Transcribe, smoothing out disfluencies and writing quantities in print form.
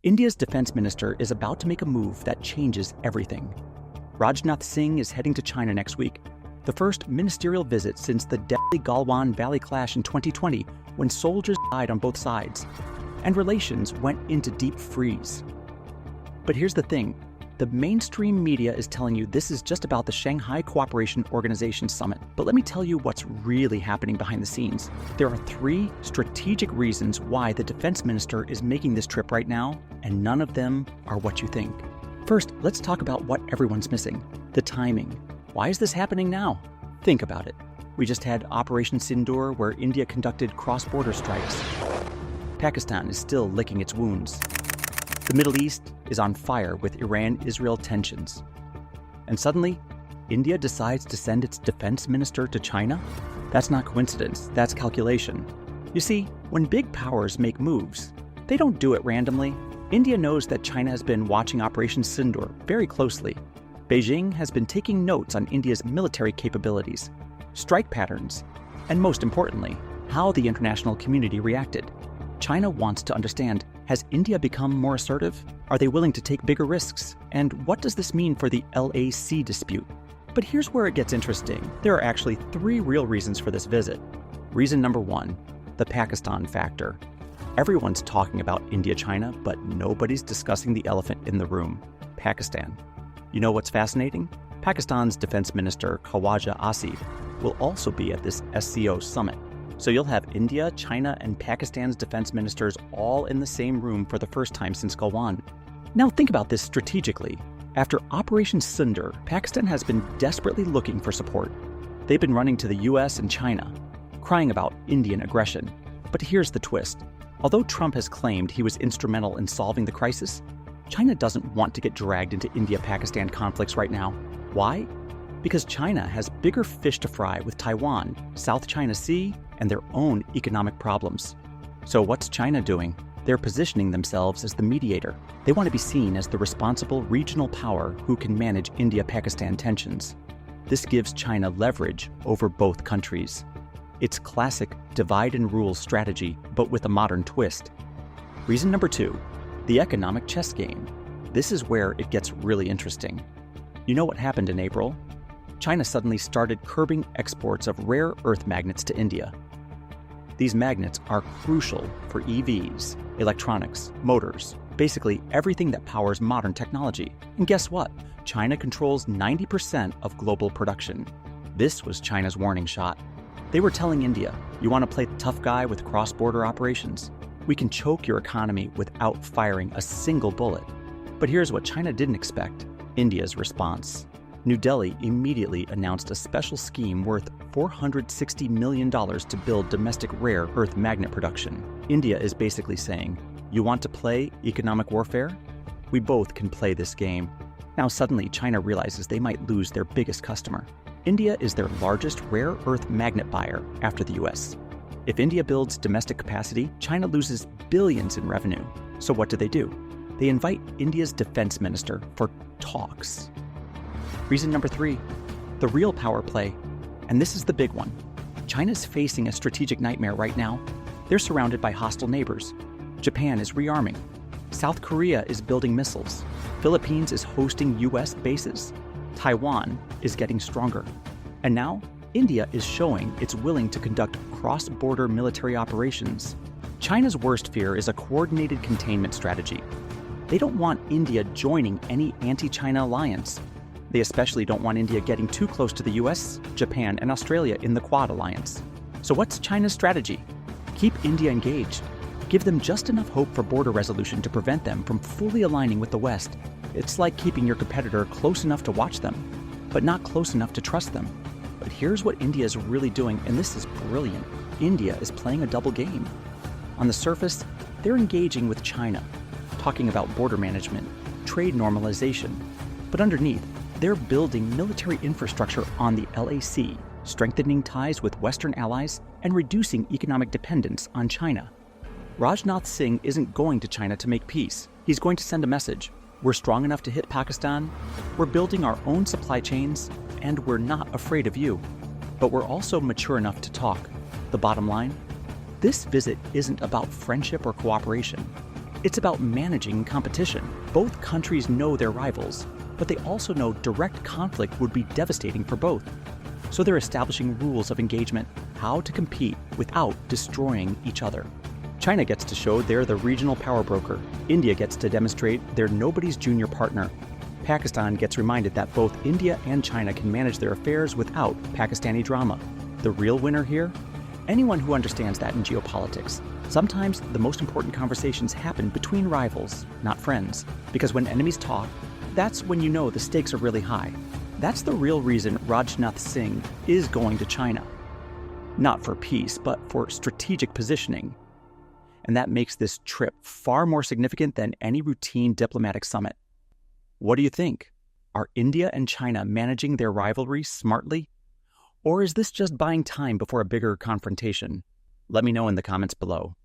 India's defense minister is about to make a move that changes everything. Rajnath Singh is heading to China next week, the first ministerial visit since the deadly Galwan Valley clash in 2020 when soldiers died on both sides, and relations went into deep freeze. But here's the thing. The mainstream media is telling you this is just about the Shanghai Cooperation Organization Summit. But let me tell you what's really happening behind the scenes. There are 3 strategic reasons why the defense minister is making this trip right now, and none of them are what you think. First, let's talk about what everyone's missing: the timing. Why is this happening now? Think about it. We just had Operation Sindoor, where India conducted cross-border strikes. Pakistan is still licking its wounds. The Middle East is on fire with Iran-Israel tensions. And suddenly, India decides to send its defense minister to China? That's not coincidence, that's calculation. You see, when big powers make moves, they don't do it randomly. India knows that China has been watching Operation Sindoor very closely. Beijing has been taking notes on India's military capabilities, strike patterns, and most importantly, how the international community reacted. China wants to understand, has India become more assertive? Are they willing to take bigger risks? And what does this mean for the LAC dispute? But here's where it gets interesting. There are actually 3 real reasons for this visit. Reason number 1, the Pakistan factor. Everyone's talking about India-China, but nobody's discussing the elephant in the room: Pakistan. You know what's fascinating? Pakistan's defense minister, Khawaja Asif, will also be at this SCO summit. So you'll have India, China, and Pakistan's defense ministers all in the same room for the first time since Galwan. Now think about this strategically. After Operation Sindoor, Pakistan has been desperately looking for support. They've been running to the US and China, crying about Indian aggression. But here's the twist. Although Trump has claimed he was instrumental in solving the crisis, China doesn't want to get dragged into India-Pakistan conflicts right now. Why? Because China has bigger fish to fry with Taiwan, South China Sea, and their own economic problems. So what's China doing? They're positioning themselves as the mediator. They want to be seen as the responsible regional power who can manage India-Pakistan tensions. This gives China leverage over both countries. It's classic divide and rule strategy, but with a modern twist. Reason number 2, the economic chess game. This is where it gets really interesting. You know what happened in April? China suddenly started curbing exports of rare earth magnets to India. These magnets are crucial for EVs, electronics, motors, basically everything that powers modern technology. And guess what? China controls 90% of global production. This was China's warning shot. They were telling India, you want to play the tough guy with cross-border operations? We can choke your economy without firing a single bullet. But here's what China didn't expect: India's response. New Delhi immediately announced a special scheme worth $460 million to build domestic rare earth magnet production. India is basically saying, you want to play economic warfare? We both can play this game. Now suddenly China realizes they might lose their biggest customer. India is their largest rare earth magnet buyer after the US. If India builds domestic capacity, China loses billions in revenue. So what do? They invite India's defense minister for talks. Reason number 3, the real power play. And this is the big one. China's facing a strategic nightmare right now. They're surrounded by hostile neighbors. Japan is rearming. South Korea is building missiles. Philippines is hosting US bases. Taiwan is getting stronger. And now, India is showing it's willing to conduct cross-border military operations. China's worst fear is a coordinated containment strategy. They don't want India joining any anti-China alliance. They especially don't want India getting too close to the US, Japan, and Australia in the Quad alliance. So what's China's strategy? Keep India engaged. Give them just enough hope for border resolution to prevent them from fully aligning with the West. It's like keeping your competitor close enough to watch them, but not close enough to trust them. But here's what India is really doing, and this is brilliant. India is playing a double game. On the surface, they're engaging with China, talking about border management, trade normalization. But underneath, they're building military infrastructure on the LAC, strengthening ties with Western allies and reducing economic dependence on China. Rajnath Singh isn't going to China to make peace. He's going to send a message. We're strong enough to hit Pakistan, we're building our own supply chains, and we're not afraid of you. But we're also mature enough to talk. The bottom line? This visit isn't about friendship or cooperation. It's about managing competition. Both countries know their rivals, but they also know direct conflict would be devastating for both. So they're establishing rules of engagement, how to compete without destroying each other. China gets to show they're the regional power broker. India gets to demonstrate they're nobody's junior partner. Pakistan gets reminded that both India and China can manage their affairs without Pakistani drama. The real winner here? Anyone who understands that in geopolitics. Sometimes the most important conversations happen between rivals, not friends. Because when enemies talk, that's when you know the stakes are really high. That's the real reason Rajnath Singh is going to China. Not for peace, but for strategic positioning. And that makes this trip far more significant than any routine diplomatic summit. What do you think? Are India and China managing their rivalry smartly? Or is this just buying time before a bigger confrontation? Let me know in the comments below.